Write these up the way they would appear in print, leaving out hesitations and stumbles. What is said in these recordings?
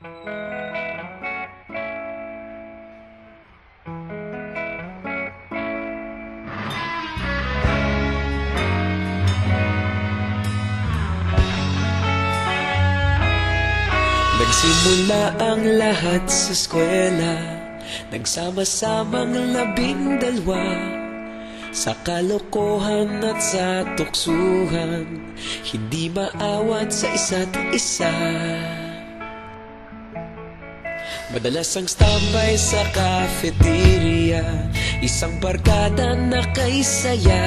Nagsimula ang lahat sa eskwela, nagsama-samang 12 sa kalokohan at sa tuksuhan, hindi maawat sa isa't isa. Madalas ang standby sa cafeteria, isang barkada na kay saya.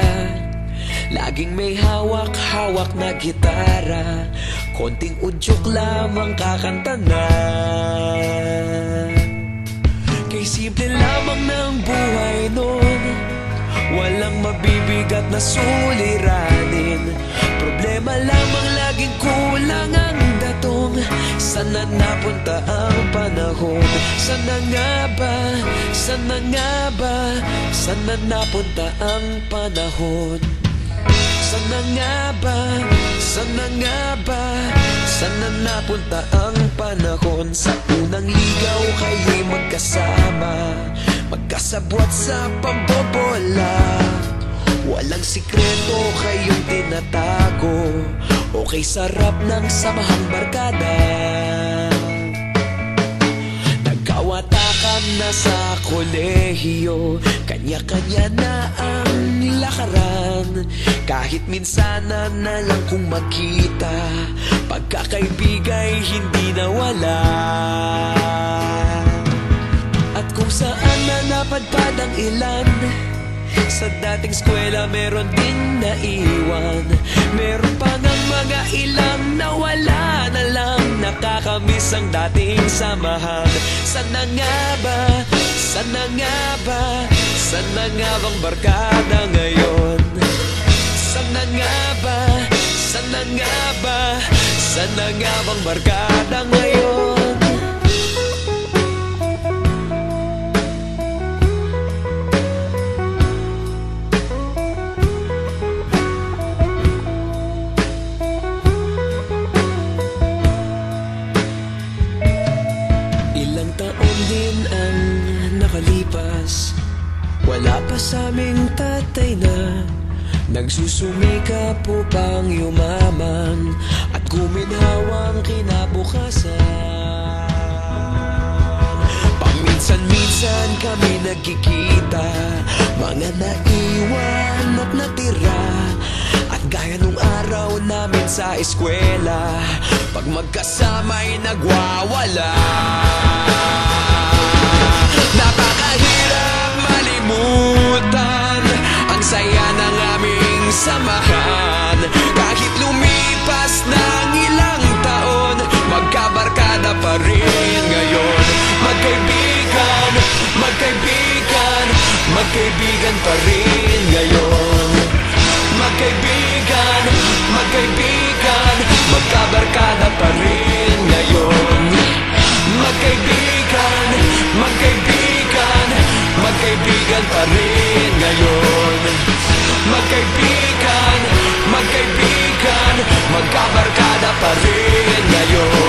Laging may hawak-hawak na gitara, konting udyok lamang kakanta na. Kay simple lamang ng buhay nun, walang mabibigat na suliranin. Problema lamang laging kulang ang datong. Sana napunta ang panahon? Sana nga ba? Sana nga ba? Sana napunta ang panahon? Sana nga ba? Sana nga ba? Sana napunta ang panahon? Sa unang ligaw kayo'y magkasama, magkasabwat sa pambobola. Walang sikreto kayong tinatago, okay sarap ng samahang barkada. Nagkawatakan na sa kolehiyo, kanya-kanya na ang lakaran. Kahit minsan na lang kung magkita, pagkakaibigay hindi nawala. At kung saan na napadpad ang ilan, sa dating eskwela meron ding naiwan. Meron pa ng mga ilang nawala na lang, nakakamiss ang dating samahan. Sana nga ba? Sana nga ba? Sana nga bang barkada ngayon? Sana nga ba? Sana nga ba? Sana nga bang barkada ngayon? Ilang taon din ang nakalipas, wala pa sa aming tatay na nagsusumikap upang yumaman at guminhawang kinabukasan. Paminsan-minsan kami nagkikita, mga naiwan at natira. At gaya nung araw namin sa eskwela, pag magkasama'y nagwawala. Napakahirap malimutan ang saya ng aming samahan. Kahit lumipas ng ilang taon, magkabarkada pa rin ngayon. Magkaibigan, magkaibigan, magkaibigan pa rin ngayon. Magkaibigan, magkaibigan, magkabarkada pa rin ngayon. Magkaibigan, magkaibigan, magkaibigan pa rin ngayon. Magkaibigan, magkaibigan, magkabarkada pa rin ngayon.